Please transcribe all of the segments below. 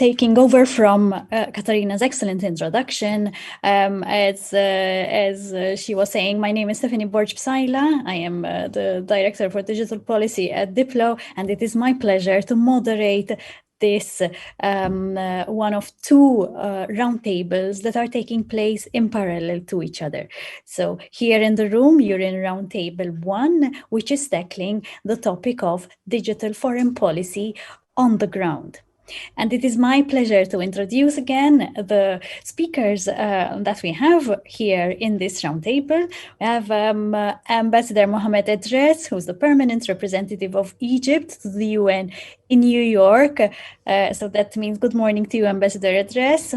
taking over from Katarina's excellent introduction. As she was saying, my name is Stephanie Borg-Psaila. I am the Director for Digital Policy at Diplo, and it is my pleasure to moderate this one of two roundtables that are taking place in parallel to each other. So here in the room, you're in roundtable 1, which is tackling the topic of digital foreign policy on the ground. And it is my pleasure to introduce again the speakers that we have here in this roundtable. We have Ambassador Mohamed Edres, who's the permanent representative of Egypt to the UN in New York. So that means good morning to you, Ambassador Edres.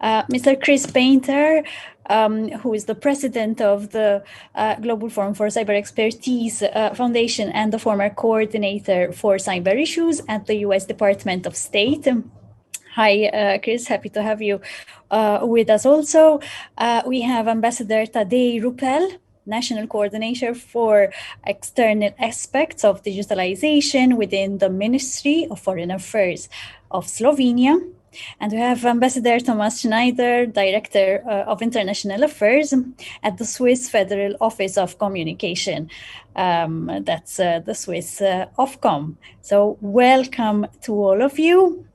Mr. Chris Painter, who is the president of the Global Forum for Cyber Expertise Foundation and the former coordinator for cyber issues at the US Department of State. Hi, Chris, happy to have you with us also. We have Ambassador Tadej Rupel, National Coordinator for External Aspects of Digitalization within the Ministry of Foreign Affairs of Slovenia. And we have Ambassador Thomas Schneider, Director of International Affairs at the Swiss Federal Office of Communication. That's the Swiss Ofcom. So welcome to all of you.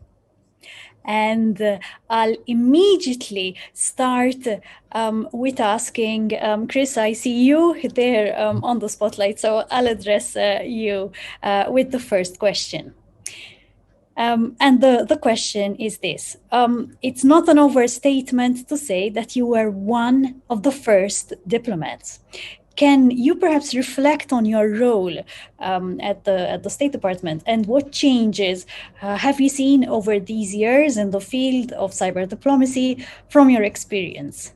And I'll immediately start with asking, Chris, I see you there on the spotlight, so I'll address you with the first question. And the question is this. It's not an overstatement to say that you were one of the first diplomats. Can you perhaps reflect on your role at the State Department and what changes have you seen over these years in the field of cyber diplomacy from your experience?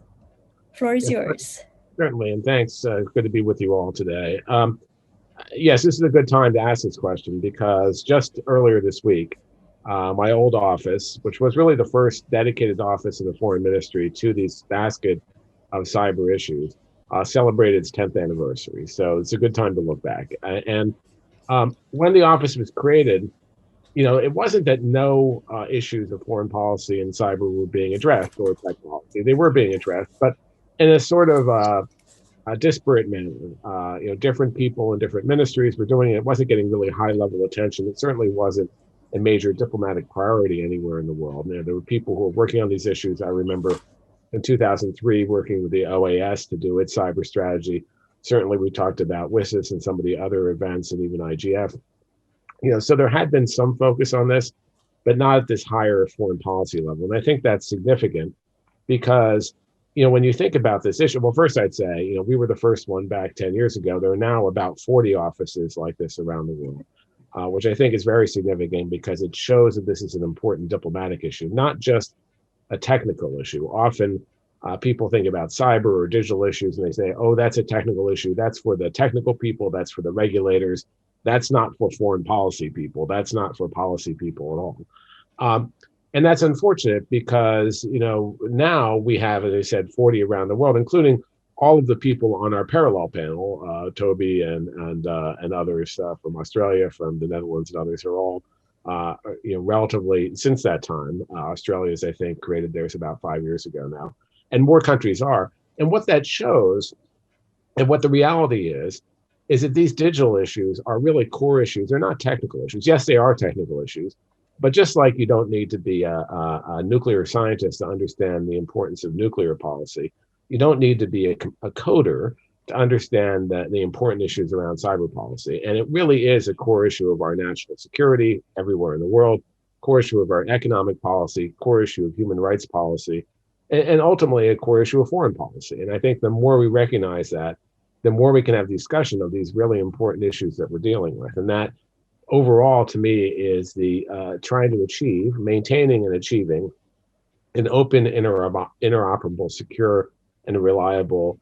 Floor is yours. Certainly, and thanks. Good to be with you all today. Yes, this is a good time to ask this question because just earlier this week, my old office, which was really the first dedicated office in the Foreign Ministry to this basket of cyber issues, celebrated its 10th anniversary. So it's a good time to look back. And when the office was created, you know, it wasn't that no issues of foreign policy and cyber were being addressed or tech policy. They were being addressed, but in a sort of a disparate manner. You know, different people in different ministries were doing it. It wasn't getting really high level attention. It certainly wasn't a major diplomatic priority anywhere in the world. You know, there were people who were working on these issues. I remember in 2003 working with the OAS to do its cyber strategy. Certainly we talked about WSIS and some of the other events and even IGF. You know, so there had been some focus on this, but not at this higher foreign policy level. And I think that's significant because, you know, when you think about this issue, well, first I'd say, you know, we were the first one back 10 years ago. There are now about 40 offices like this around the world. Which I think is very significant because it shows that this is an important diplomatic issue, not just a technical issue. Often people think about cyber or digital issues and they say, oh, that's a technical issue. That's for the technical people. That's for the regulators. That's not for foreign policy people. That's not for policy people at all. And that's unfortunate because, you know, now we have, as I said, 40 around the world, including all of the people on our parallel panel, Toby and others from Australia, from the Netherlands, and others are all, you know, relatively since that time. Australia's, I think, created theirs about 5 years ago now, and more countries are. And what that shows, and what the reality is that these digital issues are really core issues. They're not technical issues. Yes, they are technical issues, but just like you don't need to be a nuclear scientist to understand the importance of nuclear policy, you don't need to be a coder to understand the important issues around cyber policy. And it really is a core issue of our national security everywhere in the world, core issue of our economic policy, core issue of human rights policy, and ultimately a core issue of foreign policy. And I think the more we recognize that, the more we can have discussion of these really important issues that we're dealing with. And that overall, to me, is the trying to achieve, maintaining and achieving an open, interoperable, secure, and reliable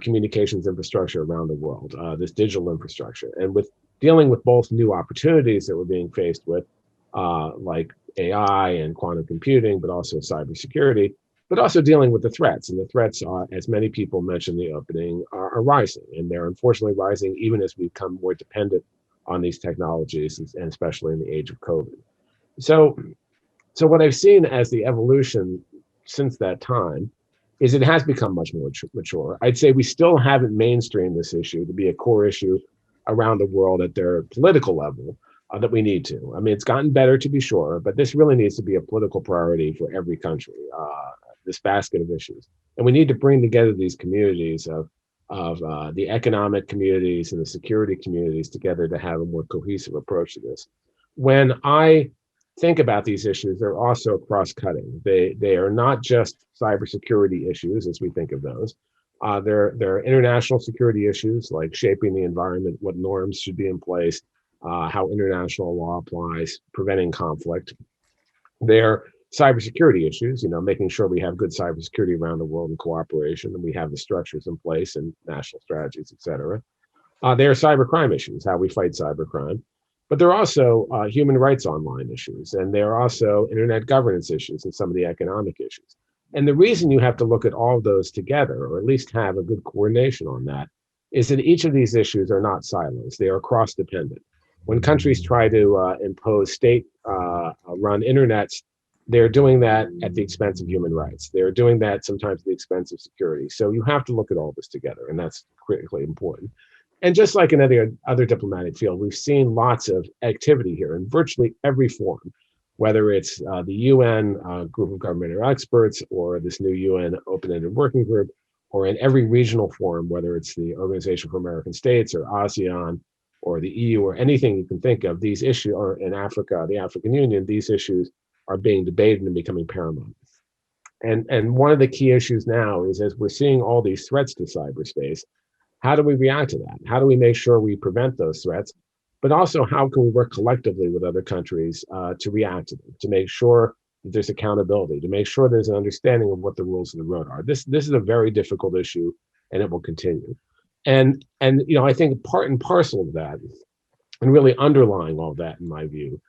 communications infrastructure around the world, this digital infrastructure. And with dealing with both new opportunities that we're being faced with, like AI and quantum computing, but also cybersecurity, but also dealing with the threats. And the threats are, as many people mentioned in the opening, are rising. And they're unfortunately rising even as we become more dependent on these technologies, and especially in the age of COVID. So So what I've seen as the evolution since that time is it has become much more mature. I'd say we still haven't mainstreamed this issue to be a core issue around the world at their political level that we need to. I mean, it's gotten better to be sure, but this really needs to be a political priority for every country, this basket of issues. And we need to bring together these communities of the economic communities and the security communities together to have a more cohesive approach to this. When I think about these issues, they're also cross-cutting. They are not just cybersecurity issues as we think of those. They're international security issues like shaping the environment, what norms should be in place, how international law applies, preventing conflict. They're cybersecurity issues, making sure we have good cybersecurity around the world and cooperation, and we have the structures in place and national strategies, et cetera. They are cybercrime issues, how we fight cybercrime. But there are also human rights online issues, and there are also internet governance issues and some of the economic issues. And the reason you have to look at all of those together, or at least have a good coordination on that, is that each of these issues are not silos. They are cross-dependent. When countries try to impose state-run internets, they're doing that at the expense of human rights. They're doing that sometimes at the expense of security. So you have to look at all this together, and that's critically important. And just like in other diplomatic field, we've seen lots of activity here in virtually every forum, whether it's the UN group of governmental experts or this new UN open-ended working group, or in every regional forum, whether it's the Organization for American States or ASEAN or the EU or anything you can think of, these issues, or in Africa, the African Union, these issues are being debated and becoming paramount. And one of the key issues now is, as we're seeing all these threats to cyberspace, how do we react to that? How do we make sure we prevent those threats? But also, how can we work collectively with other countries to react to them, to make sure that there's accountability, to make sure there's an understanding of what the rules of the road are? This is a very difficult issue, and it will continue. And I think part and parcel of that, and really underlying all that, in my view,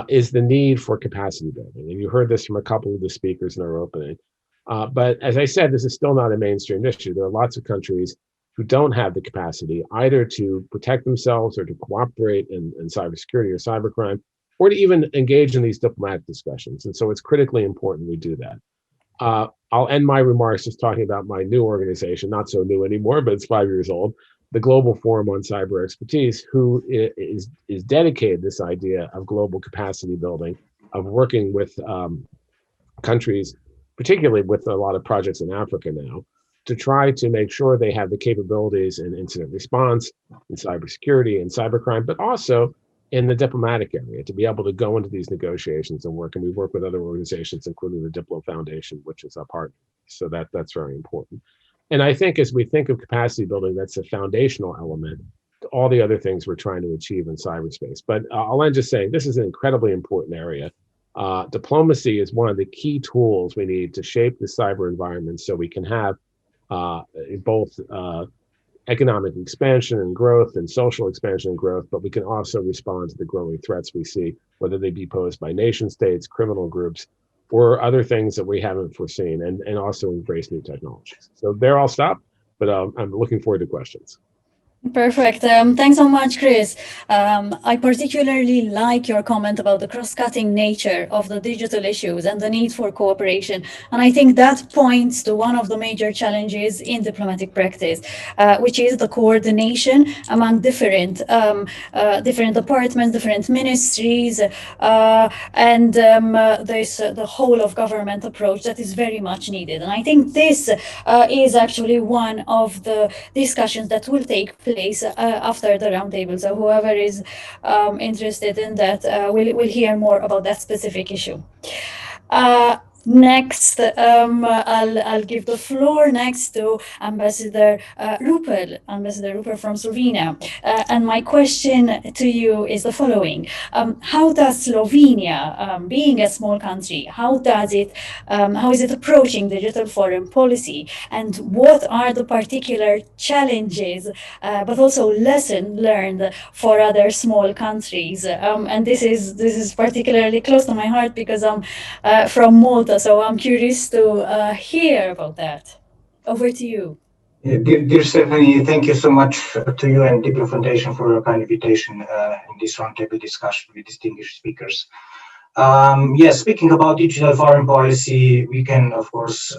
is the need for capacity building. And you heard this from a couple of the speakers in our opening. But as I said, this is still not a mainstream issue. There are lots of countries who don't have the capacity either to protect themselves or to cooperate in cybersecurity or cybercrime, or to even engage in these diplomatic discussions. And so it's critically important we do that. I'll end my remarks just talking about my new organization, not so new anymore, but it's 5 years old, the Global Forum on Cyber Expertise, who is dedicated to this idea of global capacity building, of working with countries, particularly with a lot of projects in Africa now, to try to make sure they have the capabilities in incident response, in cybersecurity, and cybercrime, but also in the diplomatic area to be able to go into these negotiations and work. And we work with other organizations, including the DiploFoundation, which is our partner. So that's very important. And I think as we think of capacity building, that's a foundational element to all the other things we're trying to achieve in cyberspace. But I'll end just saying this is an incredibly important area. Diplomacy is one of the key tools we need to shape the cyber environment so we can have both economic expansion and growth and social expansion and growth, but we can also respond to the growing threats we see, whether they be posed by nation states, criminal groups, or other things that we haven't foreseen, and also embrace new technologies. So there I'll stop, but I'm looking forward to questions. Perfect. Thanks so much, Chris. I particularly like your comment about the cross-cutting nature of the digital issues and the need for cooperation. And I think that points to one of the major challenges in diplomatic practice, which is the coordination among different departments, different ministries, and the whole of government approach that is very much needed. And I think this is actually one of the discussions that will take place after the roundtable. So whoever is interested in that will hear more about that specific issue. Next, I'll give the floor next to Ambassador Rupel from Slovenia. And my question to you is the following. How does Slovenia, being a small country, how is it approaching digital foreign policy? And what are the particular challenges, but also lessons learned for other small countries? And this is particularly close to my heart because I'm from Malta. So I'm curious to hear about that. Over to you. Dear Stephanie, thank you so much to you and DiploFoundation for your kind invitation in this roundtable discussion with distinguished speakers. Yes, speaking about digital foreign policy, we can, of course,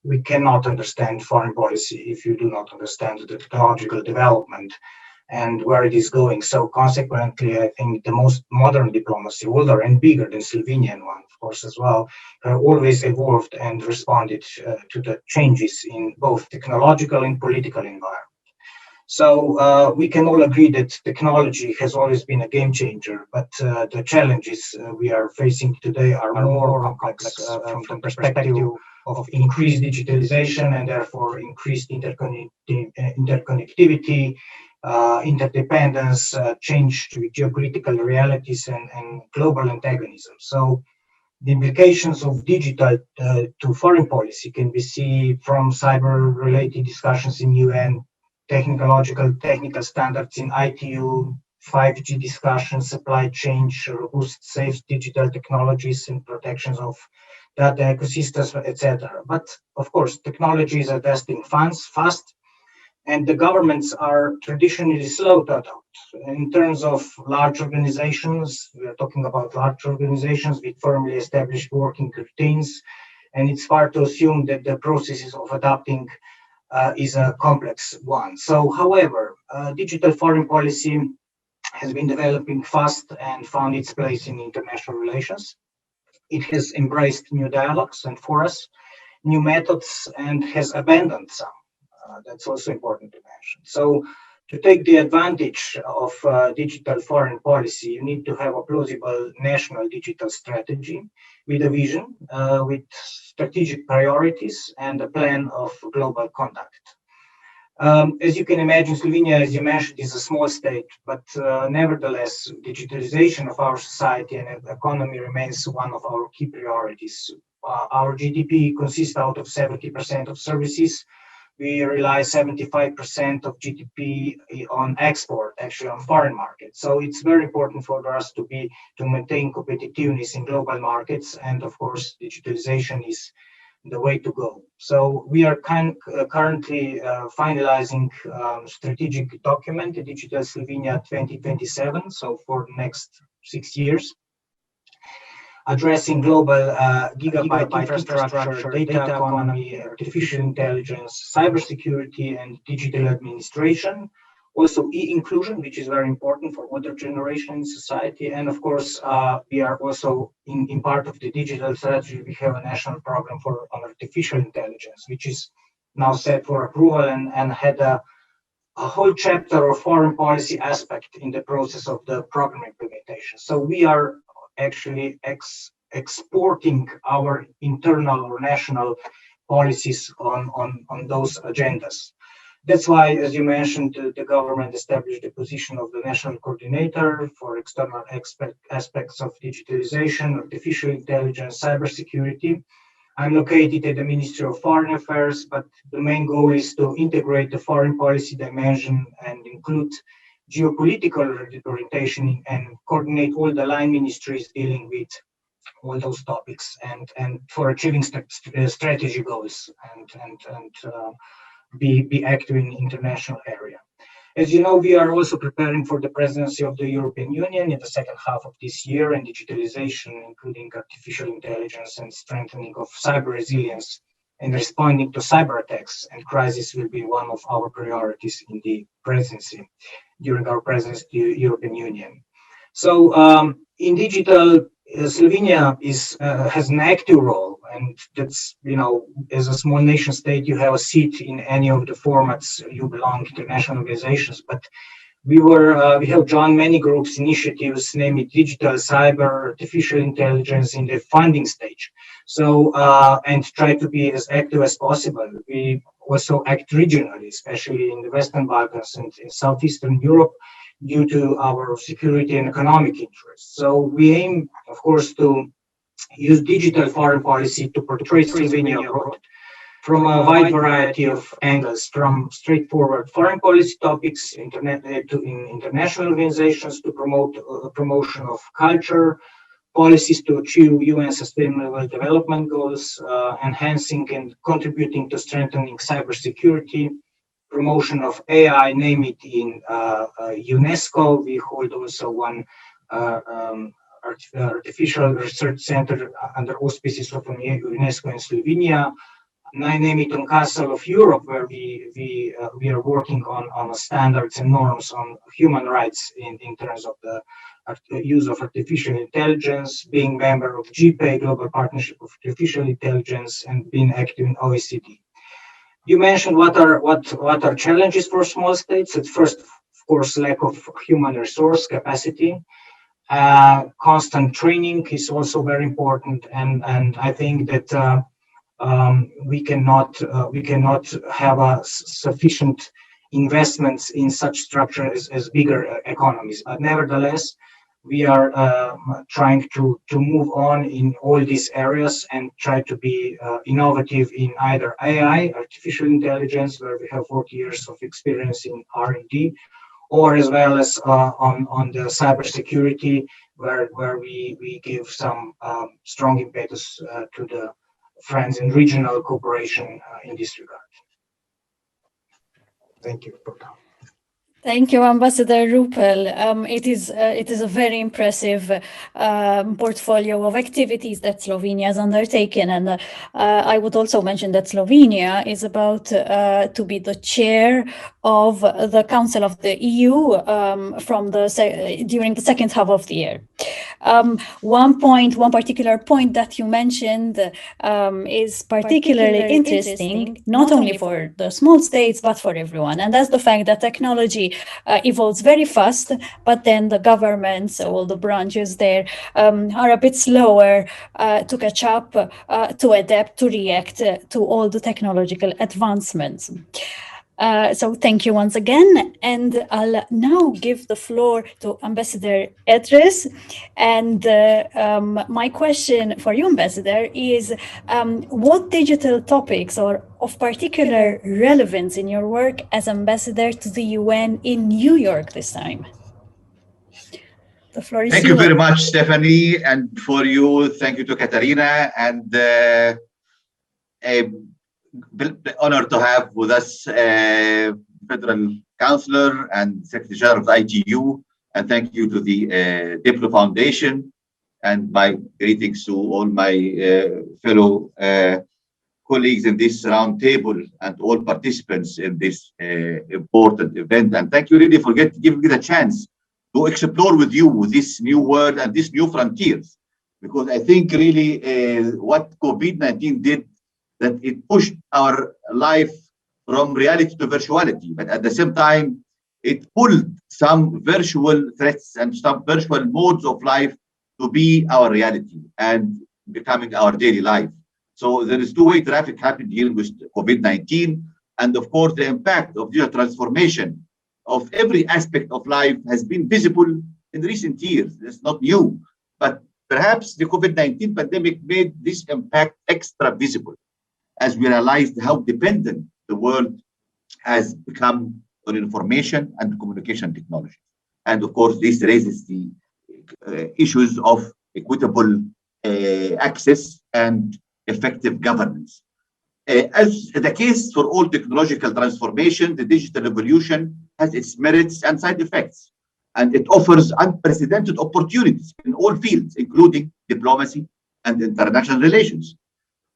we cannot understand foreign policy if you do not understand the technological development and where it is going. So consequently, I think the most modern diplomacy, older and bigger than Slovenian one, of course, as well, always evolved and responded to the changes in both technological and political environment. So we can all agree that technology has always been a game changer, but the challenges we are facing today are more complex from the perspective of increased digitalization and therefore increased interconnectivity, interdependence, change to geopolitical realities and global antagonism. So the implications of digital to foreign policy can be seen from cyber-related discussions in UN, technical standards in ITU, 5G discussions, supply chain, robust, safe digital technologies, and protections of data ecosystems, etc. But of course, technologies are advancing fast, and the governments are traditionally slow to adopt. In terms of large organizations, we are talking about large organizations with firmly established working routines, and it's fair to assume that the processes of adapting is a complex one. So, however, digital foreign policy has been developing fast and found its place in international relations. It has embraced new dialogues and forums, new methods, and has abandoned some. That's also important to mention. So, to take the advantage of digital foreign policy, you need to have a plausible national digital strategy with a vision, with strategic priorities, and a plan of global conduct. As you can imagine, Slovenia, as you mentioned, is a small state, but nevertheless, digitalization of our society and economy remains one of our key priorities. Our GDP consists out of 70% of services. We rely 75% of GDP on export, actually on foreign markets. So it's very important for us to maintain competitiveness in global markets, and of course, digitalization is the way to go. So we are currently finalizing strategic document, the Digital Slovenia 2027, so for the next 6 years, addressing global gigabyte infrastructure, data economy, artificial intelligence, cybersecurity, and digital administration. Also e-inclusion, which is very important for older generation in society. And of course, we are also in part of the digital strategy, we have a national program on artificial intelligence, which is now set for approval and had a whole chapter of foreign policy aspect in the process of the program implementation. So we are actually exporting our internal or national policies on those agendas. That's why, as you mentioned, the government established the position of the national coordinator for external aspects of digitalization, artificial intelligence, cybersecurity. I'm located at the Ministry of Foreign Affairs, but the main goal is to integrate the foreign policy dimension and include geopolitical orientation and coordinate all the line ministries dealing with all those topics and for achieving strategy goals and be active in international area. As you know, we are also preparing for the presidency of the European Union in the second half of this year, and digitalization, including artificial intelligence and strengthening of cyber resilience and responding to cyber attacks and crises will be one of our priorities in the presidency during our presidency to the European Union. So in digital, Slovenia has an active role, and that's, as a small nation state, you have a seat in any of the formats you belong to, international organizations. But we have joined many groups, initiatives, namely digital, cyber, artificial intelligence in the funding stage. So and try to be as active as possible. We also act regionally, especially in the Western Balkans and in Southeastern Europe, due to our security and economic interests. So we aim, of course, to use digital foreign policy to portray Slovenia abroad from a wide variety of angles, from straightforward foreign policy topics to international organizations to promote promotion of culture, policies to achieve UN Sustainable Development Goals, enhancing and contributing to strengthening cybersecurity, promotion of AI, name it in UNESCO. We hold also one Artificial Research Center under auspices of UNESCO in Slovenia, Nijmegen Castle of Europe, where we are working on standards and norms on human rights in terms of the use of artificial intelligence, being member of GPA, Global Partnership of Artificial Intelligence, and being active in OECD. You mentioned what are challenges for small states. At first, of course, lack of human resource capacity. Constant training is also very important, and I think that we cannot have a sufficient investments in such structures as bigger economies. But nevertheless, we are trying to move on in all these areas and try to be innovative in either AI, artificial intelligence, where we have 40 years of experience in R&D, or as well as on the cybersecurity, where we give some strong impetus to the friends in regional cooperation in this regard. Thank you. Thank you, Ambassador Rupel. It is a very impressive portfolio of activities that Slovenia has undertaken, and I would also mention that Slovenia is about to be the chair of the Council of the EU during the second half of the year. One particular point that you mentioned is particularly interesting, not only for the small states, but for everyone. And that's the fact that technology evolves very fast, but then the governments, all the branches there, are a bit slower to catch up, to adapt, to react to all the technological advancements. So thank you once again, and I'll now give the floor to Ambassador Edris. And my question for you, Ambassador, is what digital topics are of particular relevance in your work as Ambassador to the UN in New York this time? The floor is yours. Thank you very much, Stephanie, and for you, thank you to Katarina, and honor to have with us Federal Counselor and Secretary General of the ITU, and thank you to the DiploFoundation, and my greetings to all my fellow colleagues in this round table and all participants in this important event. And thank you really for giving me the chance to explore with you this new world and these new frontiers, because I think really what COVID-19 did, that it pushed our life from reality to virtuality, but at the same time, it pulled some virtual threats and some virtual modes of life to be our reality and becoming our daily life. So there is two-way traffic happening here with COVID-19, and of course, the impact of digital transformation of every aspect of life has been visible in recent years. It's not new, but perhaps the COVID-19 pandemic made this impact extra visible, as we realized how dependent the world has become on information and communication technology. And of course, this raises the issues of equitable access and effective governance. As the case for all technological transformation, the digital evolution has its merits and side effects, and it offers unprecedented opportunities in all fields, including diplomacy and international relations,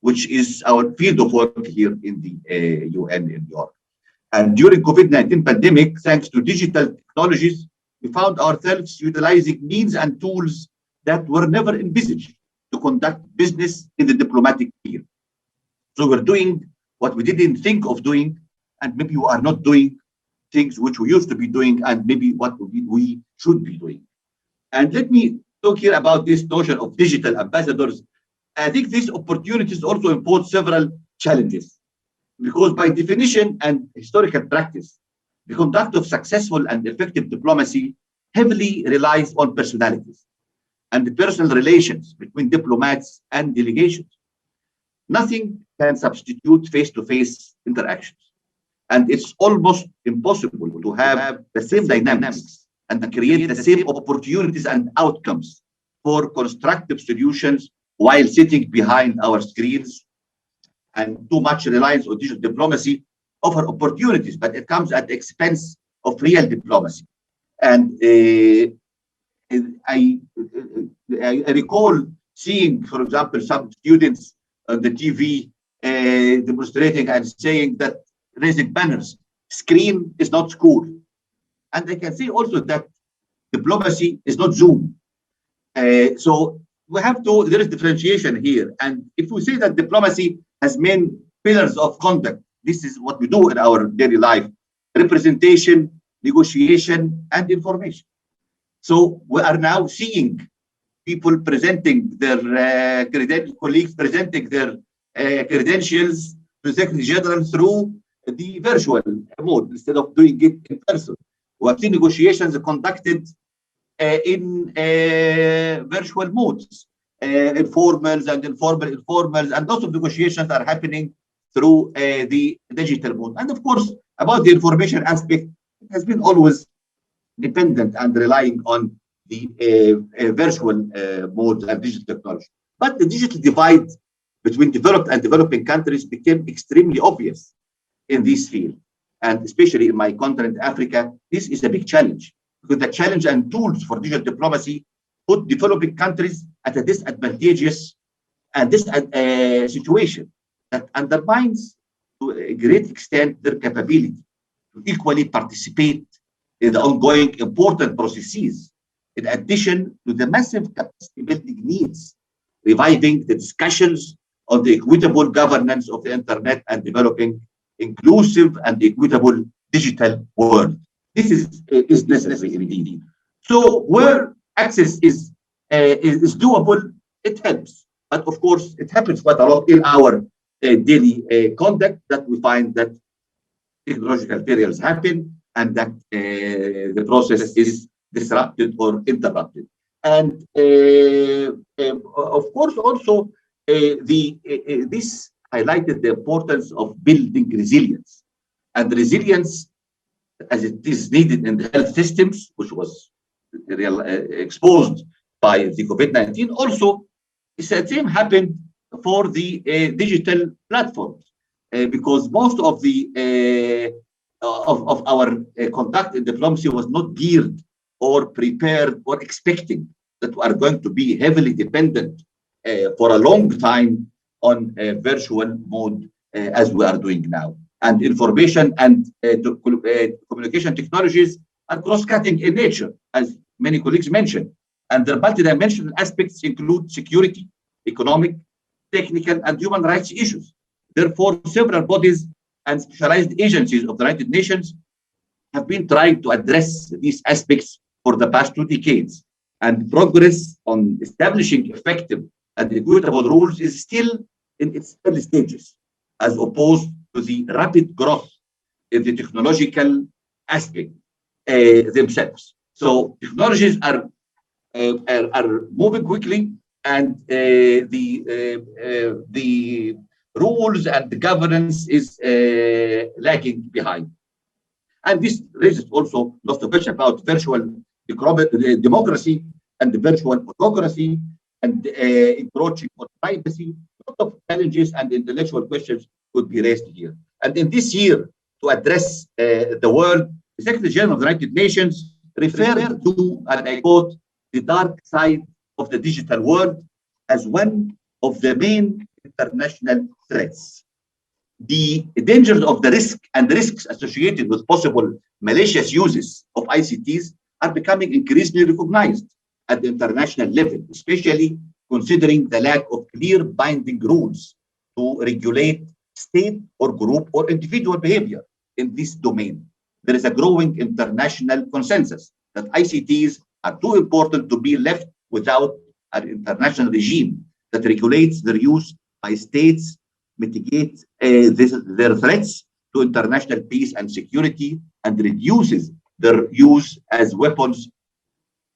which is our field of work here in the UN in New York. And during COVID-19 pandemic, thanks to digital technologies, we found ourselves utilizing means and tools that were never envisaged to conduct business in the diplomatic field. So we're doing what we didn't think of doing, and maybe we are not doing things which we used to be doing, and maybe what we should be doing. And let me talk here about this notion of digital ambassadors. I think these opportunities also impose several challenges, because by definition and historical practice, the conduct of successful and effective diplomacy heavily relies on personalities and the personal relations between diplomats and delegations. Nothing can substitute face-to-face interactions, and it's almost impossible to have the same dynamics and create the same opportunities and outcomes for constructive solutions while sitting behind our screens. And too much reliance on digital diplomacy offer opportunities, but it comes at the expense of real diplomacy. And I recall seeing, for example, some students on the TV demonstrating and saying that, raising banners, screen is not school. And I can say also that diplomacy is not Zoom. So we have to, there is differentiation here. And if we say that diplomacy has main pillars of conduct, this is what we do in our daily life: representation, negotiation, and information. So we are now seeing people presenting their colleagues presenting their credentials to the Secretary General through the virtual mode instead of doing it in person. We have seen negotiations conducted in virtual modes, informals and informals, and lots of negotiations are happening through the digital mode. And of course, about the information aspect, it has been always dependent and relying on the virtual modes and digital technology. But the digital divide between developed and developing countries became extremely obvious in this field. And especially in my continent, Africa, this is a big challenge, because the challenge and tools for digital diplomacy put developing countries at a disadvantageous and this situation that undermines to a great extent their capability to equally participate in the ongoing important processes, in addition to the massive capacity building needs, reviving the discussions on the equitable governance of the internet and developing inclusive and equitable digital world. This is necessary indeed. So where access is doable, it helps. But of course, it happens quite a lot in our daily conduct that we find that technological failures happen and that the process is disrupted or interrupted. And of course, also this highlighted the importance of building resilience. And resilience, as it is needed in the health systems, which was exposed by the COVID-19, also the same happened for the digital platforms, because most of the of our conduct in diplomacy was not geared or prepared or expecting that we are going to be heavily dependent for a long time on a virtual mode as we are doing now. And information and communication technologies are cross-cutting in nature, as many colleagues mentioned. And their multidimensional aspects include security, economic, technical, and human rights issues. Therefore, several bodies and specialized agencies of the United Nations have been trying to address these aspects for the past 2 decades. And progress on establishing effective and equitable rules is still in its early stages, as opposed to the rapid growth in the technological aspect themselves. So technologies are moving quickly, and the rules and the governance is lagging behind. And this raises also lots of questions about virtual democracy and the virtual autocracy and encroaching on privacy. A lot of challenges and intellectual questions could be raised here. And in this year, to address the world, the Secretary General of the United Nations referred to, and I quote, the dark side of the digital world as one of the main international threats. The dangers of the risks associated with possible malicious uses of ICTs are becoming increasingly recognized at the international level, especially considering the lack of clear binding rules to regulate state or group or individual behavior in this domain. There is a growing international consensus that ICTs are too important to be left without an international regime that regulates their use by states, mitigate their threats to international peace and security, and reduces their use as weapons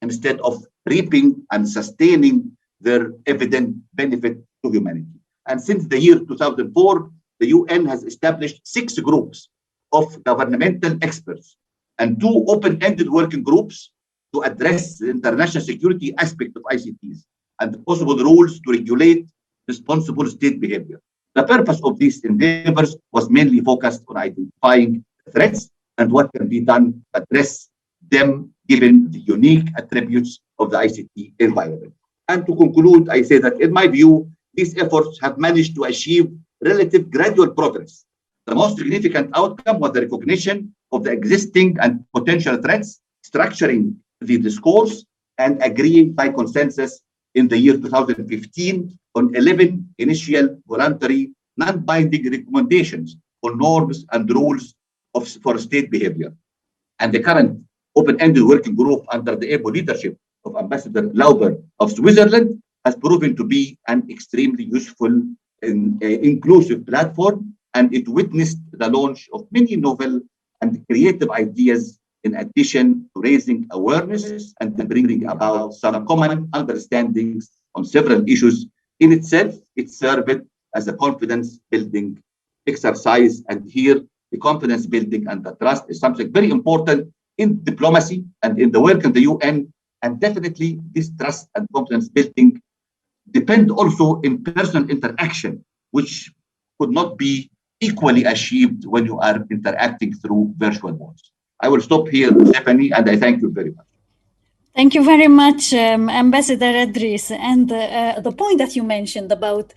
instead of reaping and sustaining their evident benefit to humanity. And since the year 2004, the UN has established 6 groups of governmental experts and 2 open-ended working groups to address the international security aspect of ICTs and the possible rules to regulate responsible state behavior. The purpose of these endeavors was mainly focused on identifying threats and what can be done to address them given the unique attributes of the ICT environment. And to conclude, I say that in my view, these efforts have managed to achieve relative gradual progress. The most significant outcome was the recognition of the existing and potential threats, structuring the discourse, and agreeing by consensus in the year 2015 on 11 initial voluntary non-binding recommendations on norms and rules for state behavior. And the current open-ended working group under the able leadership of Ambassador Lauber of Switzerland has proven to be an extremely useful and inclusive platform, and it witnessed the launch of many novel and creative ideas in addition to raising awareness and bringing about some common understandings on several issues. In itself, it served as a confidence-building exercise, and here the confidence building and the trust is something very important in diplomacy and in the work in the UN, and definitely this trust and confidence building depend also in personal interaction, which could not be equally achieved when you are interacting through virtual modes. I will stop here, Stephanie, and I thank you very much. Thank you very much, Ambassador Idris. And the point that you mentioned about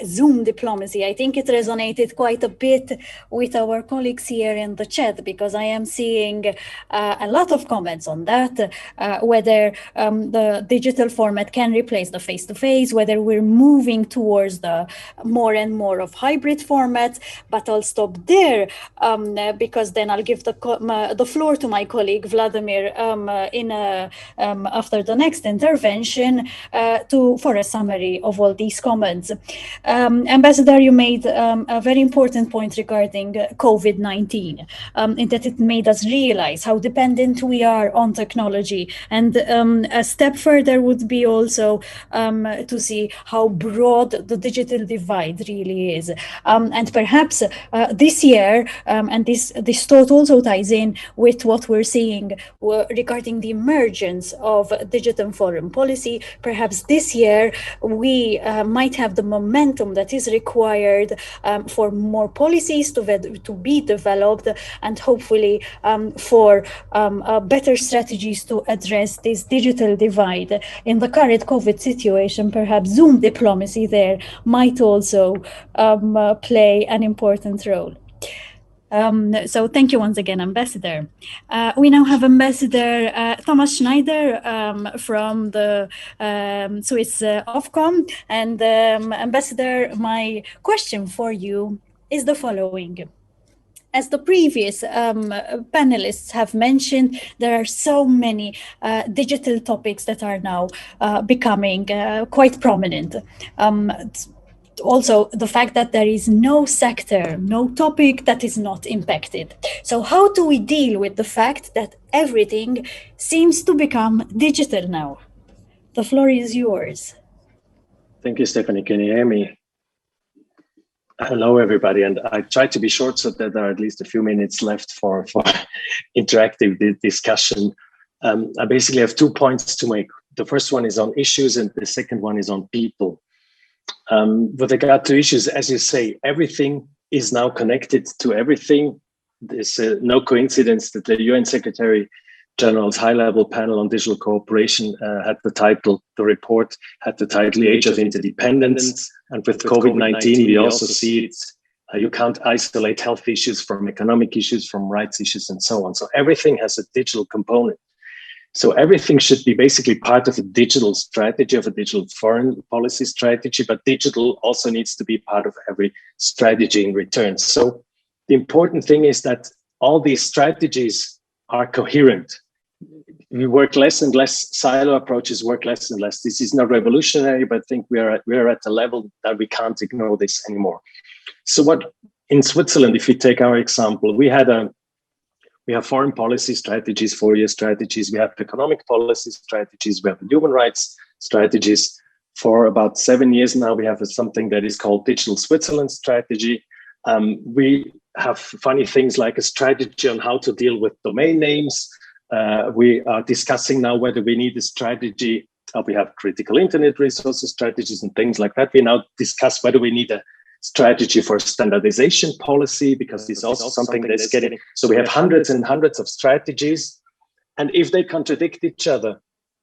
Zoom diplomacy, I think it resonated quite a bit with our colleagues here in the chat, because I am seeing a lot of comments on that, whether the digital format can replace the face-to-face, whether we're moving towards the more and more of hybrid formats. But I'll stop there because then I'll give the floor to my colleague Vladimir after the next intervention for a summary of all these comments. Ambassador, you made a very important point regarding COVID-19, in that it made us realize how dependent we are on technology. And a step further would be also to see how broad the digital divide really is. And perhaps this year, and this thought also ties in with what we're seeing regarding the emergence of digital foreign policy. Perhaps this year we might have the momentum that is required for more policies to be developed, and hopefully for better strategies to address this digital divide. In the current COVID situation, perhaps Zoom diplomacy there might also play an important role. So thank you once again, Ambassador. We now have Ambassador Thomas Schneider from the Swiss Ofcom. And Ambassador, my question for you is the following. As the previous panelists have mentioned, there are so many digital topics that are now becoming quite prominent. Also, the fact that there is no sector, no topic that is not impacted. So how do we deal with the fact that everything seems to become digital now? The floor is yours. Thank you, Stephanie. Can you hear me? Hello, everybody. And I try to be short so that there are at least a few minutes left for interactive discussion. I basically have 2 points to make. The first one is on issues, and the second one is on people. With regard to issues, as you say, everything is now connected to everything. There's no coincidence that the UN Secretary General's high-level panel on digital cooperation the report had the title Age of Interdependence. And with COVID-19, we also see it. You can't isolate health issues from economic issues, from rights issues, and so on. So everything has a digital component. So everything should be basically part of a digital strategy, of a digital foreign policy strategy, but digital also needs to be part of every strategy in return. So the important thing is that all these strategies are coherent. We work less and less, silo approaches work less and less. This is not revolutionary, but I think we are at a level that we can't ignore this anymore. So what in Switzerland, if we take our example, we have foreign policy strategies, 4-year strategies. We have economic policy strategies. We have human rights strategies. For about 7 years now, we have something that is called Digital Switzerland Strategy. We have funny things like a strategy on how to deal with domain names. We are discussing now whether we need a strategy. We have critical internet resources strategies and things like that. We now discuss whether we need a strategy for standardization policy, because it's also something that's getting, so we have hundreds and hundreds of strategies. And if they contradict each other,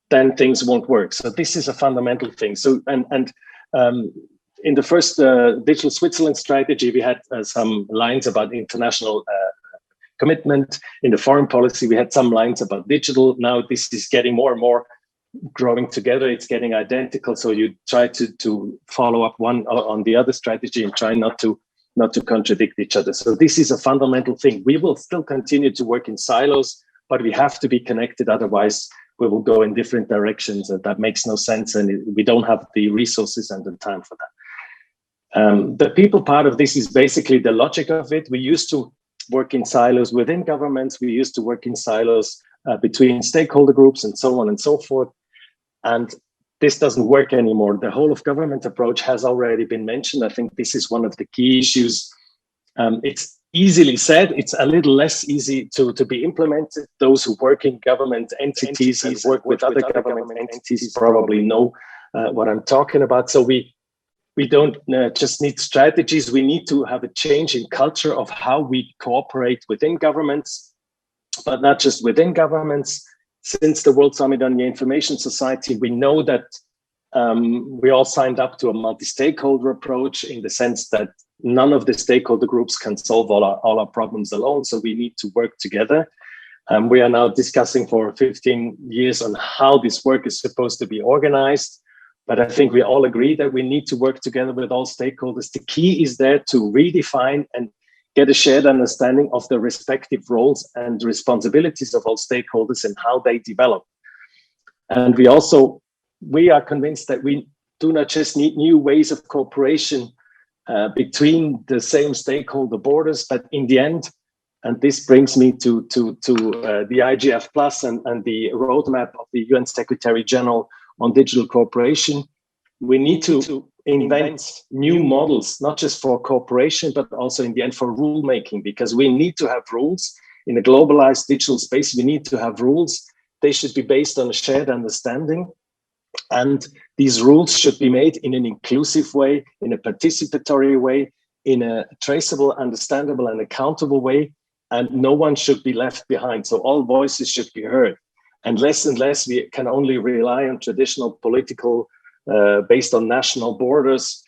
then things won't work. So this is a fundamental thing. So in the first Digital Switzerland strategy, we had some lines about international commitment. In the foreign policy, we had some lines about digital. Now this is getting more and more growing together. It's getting identical. So you try to follow up one on the other strategy and try not to contradict each other. So this is a fundamental thing. We will still continue to work in silos, but we have to be connected. Otherwise, we will go in different directions, and that makes no sense. And we don't have the resources and the time for that. The people part of this is basically the logic of it. We used to work in silos within governments. We used to work in silos between stakeholder groups and so on and so forth. And this doesn't work anymore. The whole of government approach has already been mentioned. I think this is one of the key issues. It's easily said, it's a little less easy to be implemented. Those who work in government entities and work with other government entities probably know what I'm talking about. So we don't just need strategies, we need to have a change in culture of how we cooperate within governments, but not just within governments. Since the World Summit on the Information Society, we know that we all signed up to a multi-stakeholder approach in the sense that none of the stakeholder groups can solve all our problems alone. So we need to work together. We are now discussing for 15 years on how this work is supposed to be organized. But I think we all agree that we need to work together with all stakeholders. The key is there to redefine and get a shared understanding of the respective roles and responsibilities of all stakeholders and how they develop. And we are convinced that we do not just need new ways of cooperation between the same stakeholder borders, but in the end, and this brings me to the IGF Plus and the roadmap of the UN Secretary General on digital cooperation, we need to invent new models, not just for cooperation, but also in the end for rulemaking, because we need to have rules in a globalized digital space. We need to have rules. They should be based on a shared understanding. And these rules should be made in an inclusive way, in a participatory way, in a traceable, understandable, and accountable way. And no one should be left behind. So all voices should be heard. And less we can only rely on traditional political, based on national borders,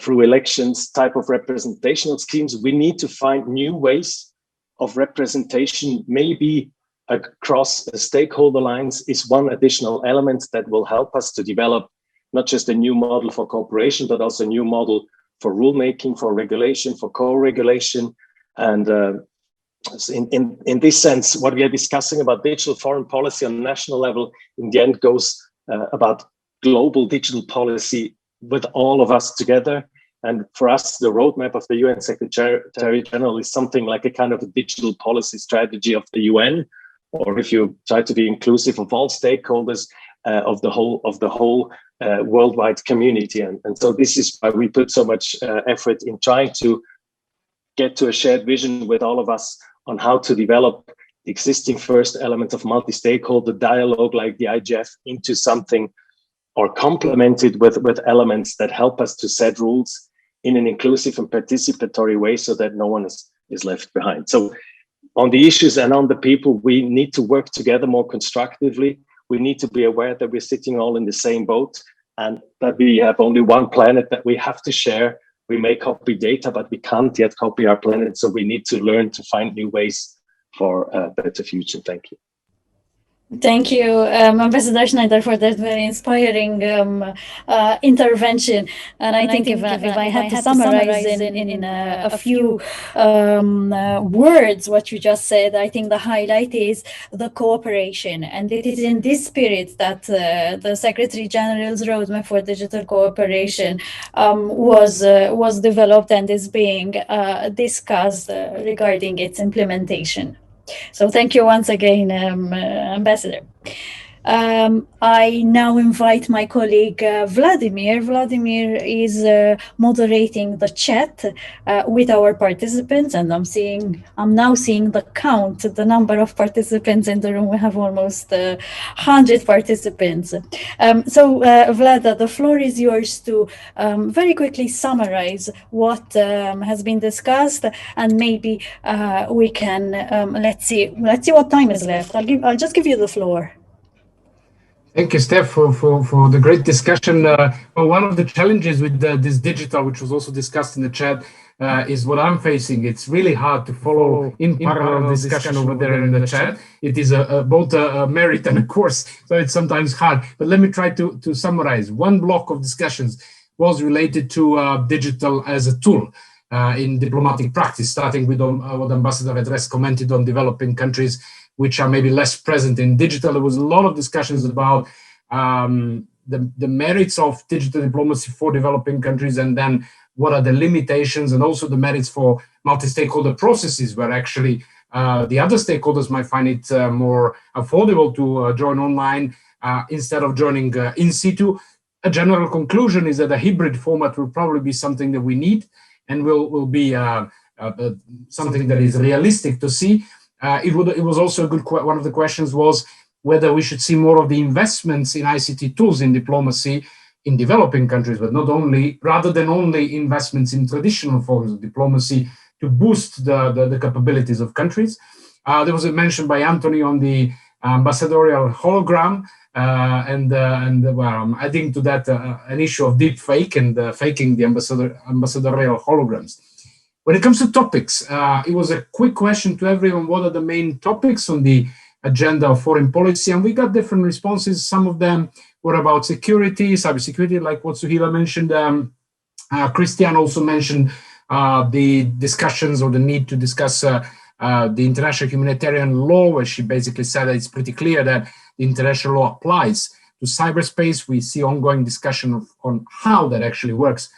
through elections type of representational schemes. We need to find new ways of representation. Maybe across the stakeholder lines is one additional element that will help us to develop not just a new model for cooperation, but also a new model for rulemaking, for regulation, for co-regulation. And in this sense, what we are discussing about digital foreign policy on national level, in the end goes about global digital policy with all of us together. And for us, the roadmap of the UN Secretary General is something like a kind of a digital policy strategy of the UN, or if you try to be inclusive of all stakeholders of the whole worldwide community. And so this is why we put so much effort in trying to get to a shared vision with all of us on how to develop the existing first element of multi-stakeholder dialogue like the IGF into something, or complemented with elements that help us to set rules in an inclusive and participatory way so that no one is left behind. So on the issues and on the people, we need to work together more constructively. We need to be aware that we're sitting all in the same boat and that we have only one planet that we have to share. We may copy data, but we can't yet copy our planet. So we need to learn to find new ways for a better future. Thank you. Thank you, Ambassador Schneider, for that very inspiring intervention. And I think if I had to summarize in a few words what you just said, I think the highlight is the cooperation. And it is in this spirit that the Secretary General's roadmap for digital cooperation was developed and is being discussed regarding its implementation. So thank you once again, Ambassador. I now invite my colleague Vladimir. Vladimir is moderating the chat with our participants, and I'm now seeing the count, the number of participants in the room. We have almost 100 participants. So Vlada, the floor is yours to very quickly summarize what has been discussed, and maybe we can let's see what time is left. I'll just give you the floor. Thank you, Steph, for the great discussion. Well, one of the challenges with this digital, which was also discussed in the chat, is what I'm facing. It's really hard to follow in parallel discussion over there in the chat. It is both a merit and a course, so it's sometimes hard. But let me try to summarize. One block of discussions was related to digital as a tool in diplomatic practice, starting with what Ambassador Redres commented on developing countries which are maybe less present in digital. There was a lot of discussions about the merits of digital diplomacy for developing countries, and then what are the limitations, and also the merits for multi-stakeholder processes, where actually the other stakeholders might find it more affordable to join online instead of joining in situ. A general conclusion is that a hybrid format will probably be something that we need, and will be something that is realistic to see. It was also a good one of the questions was whether we should see more of the investments in ICT tools in diplomacy in developing countries, but not only, rather than only investments in traditional forms of diplomacy to boost the capabilities of countries. There was a mention by Anthony on the ambassadorial hologram, and well, I'm adding to that an issue of deep fake and faking the ambassadorial holograms. When it comes to topics, it was a quick question to everyone, what are the main topics on the agenda of foreign policy? And we got different responses. Some of them were about security, cybersecurity, like what Suhila mentioned. Christian also mentioned the discussions or the need to discuss the international humanitarian law, where she basically said that it's pretty clear that the international law applies to cyberspace. We see ongoing discussion on how that actually works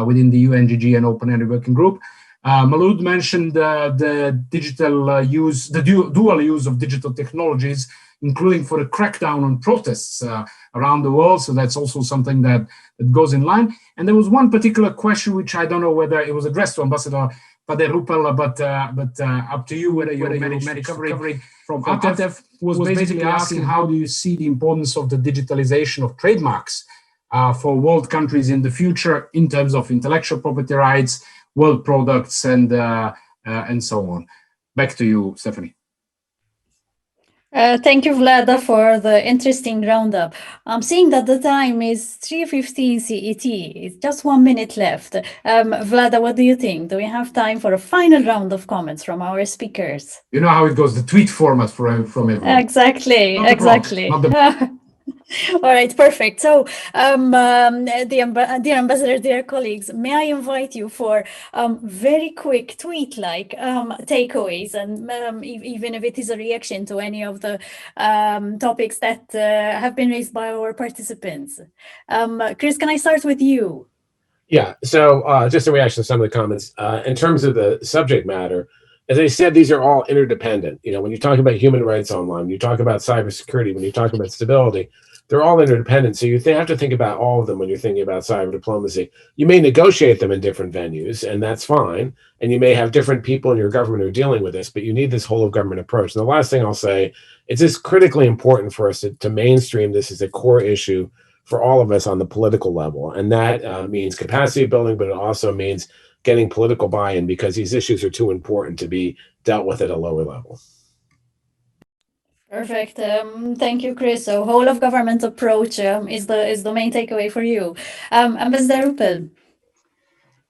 within the UNGG and Open Energy Working Group. Maloud mentioned the digital use, the dual use of digital technologies, including for a crackdown on protests around the world. So that's also something that goes in line. And there was one particular question, which I don't know whether it was addressed to Ambassador Pader-Rupel, but up to you whether you managed to cover it from ATEF, who was basically asking how do you see the importance of the digitalization of trademarks for world countries in the future in terms of intellectual property rights, world products, and so on. Back to you, Stephanie. Thank you, Vlada, for the interesting roundup. I'm seeing that the time is 3:15 CET. It's just 1 minute left. Vlada, what do you think? Do we have time for a final round of comments from our speakers? You know how it goes, the tweet format from everyone. Exactly. All right, perfect. So, dear ambassador, dear colleagues, may I invite you for very quick tweet-like takeaways, and even if it is a reaction to any of the topics that have been raised by our participants. Chris, can I start with you? Yeah, so just a reaction to some of the comments. In terms of the subject matter, as I said, these are all interdependent. You know, when you talk about human rights online, when you talk about cybersecurity, when you talk about stability, they're all interdependent. So you have to think about all of them when you're thinking about cyber diplomacy. You may negotiate them in different venues, and that's fine. And you may have different people in your government who are dealing with this, but you need this whole of government approach. And the last thing I'll say, it's just critically important for us to mainstream this as a core issue for all of us on the political level. And that means capacity building, but it also means getting political buy-in, because these issues are too important to be dealt with at a lower level. Perfect. Thank you, Chris. So whole of government approach is the main takeaway for you. Ambassador Rupel.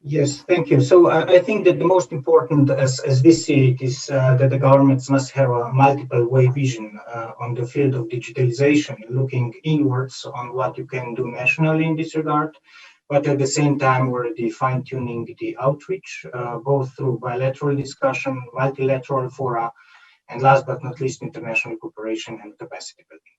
Yes, thank you. So I think that the most important, as we see it, is that the governments must have a multiple way vision on the field of digitalization, looking inwards on what you can do nationally in this regard, but at the same time already fine-tuning the outreach, both through bilateral discussion, multilateral fora, and last but not least, international cooperation and capacity building.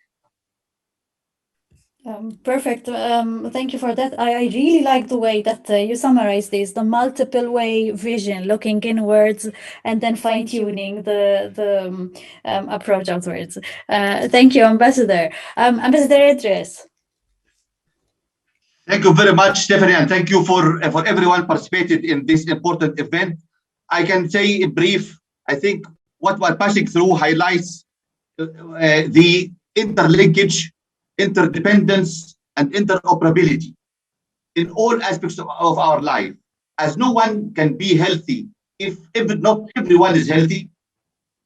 Perfect. Thank you for that. I really like the way that you summarize this, the multiple way vision, looking inwards and then fine-tuning the approach outwards. Thank you, Ambassador. Ambassador Idris. Thank you very much, Stephanie, and thank you for everyone participated in this important event. I can say in brief, I think what we're passing through highlights the interlinkage, interdependence, and interoperability in all aspects of our life, as no one can be healthy if not everyone is healthy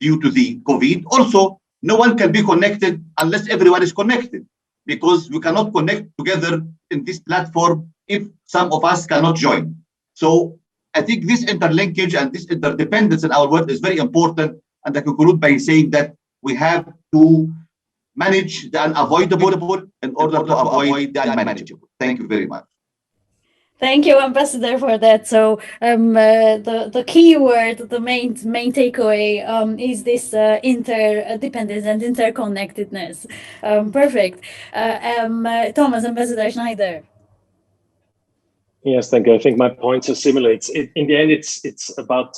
due to the COVID. Also, no one can be connected unless everyone is connected, because we cannot connect together in this platform if some of us cannot join. So I think this interlinkage and this interdependence in our world is very important. And I conclude by saying that we have to manage the unavoidable in order to avoid the unmanageable. Thank you very much. Thank you, Ambassador, for that. So the key word, the main takeaway is this interdependence and interconnectedness. Perfect. Thomas, Ambassador Schneider. Yes, thank you. I think my points are similar. In the end, it's about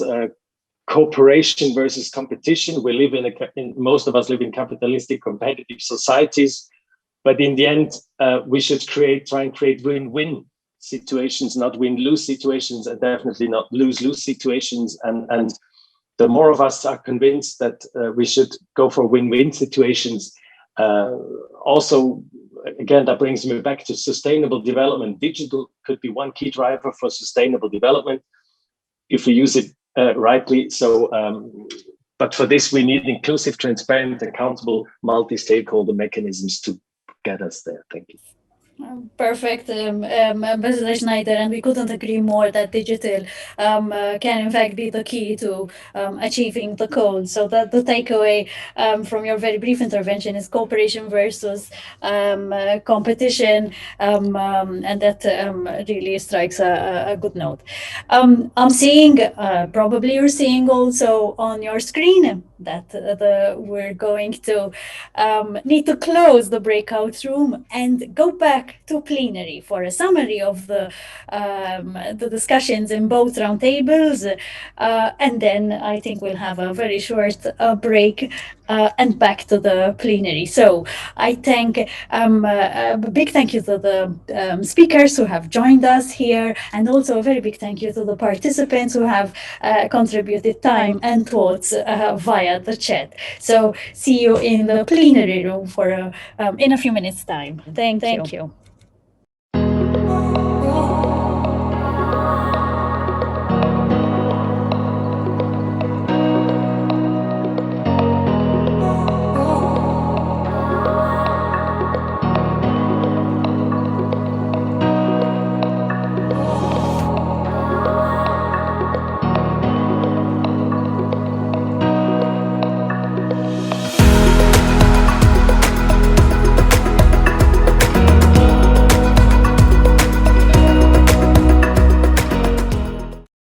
cooperation versus competition. We live most of us live in capitalistic, competitive societies, but in the end, we should try and create win-win situations, not win-lose situations, and definitely not lose-lose situations. And the more of us are convinced that we should go for win-win situations. Also, again, that brings me back to sustainable development. Digital could be one key driver for sustainable development if we use it rightly. So, but for this, we need inclusive, transparent, accountable, multi-stakeholder mechanisms to get us there. Thank you. Perfect, Ambassador Schneider, and we couldn't agree more that digital can in fact be the key to achieving the goal. So that the takeaway from your very brief intervention is cooperation versus competition, and that really strikes a good note. I'm seeing, probably you're seeing also on your screen that we're going to need to close the breakout room and go back to plenary for a summary of the discussions in both roundtables, and then I think we'll have a very short break and back to the plenary. So I thank a big thank you to the speakers who have joined us here, and also a very big thank you to the participants who have contributed time and thoughts via the chat. So see you in the plenary room for in a few minutes time. Thank you.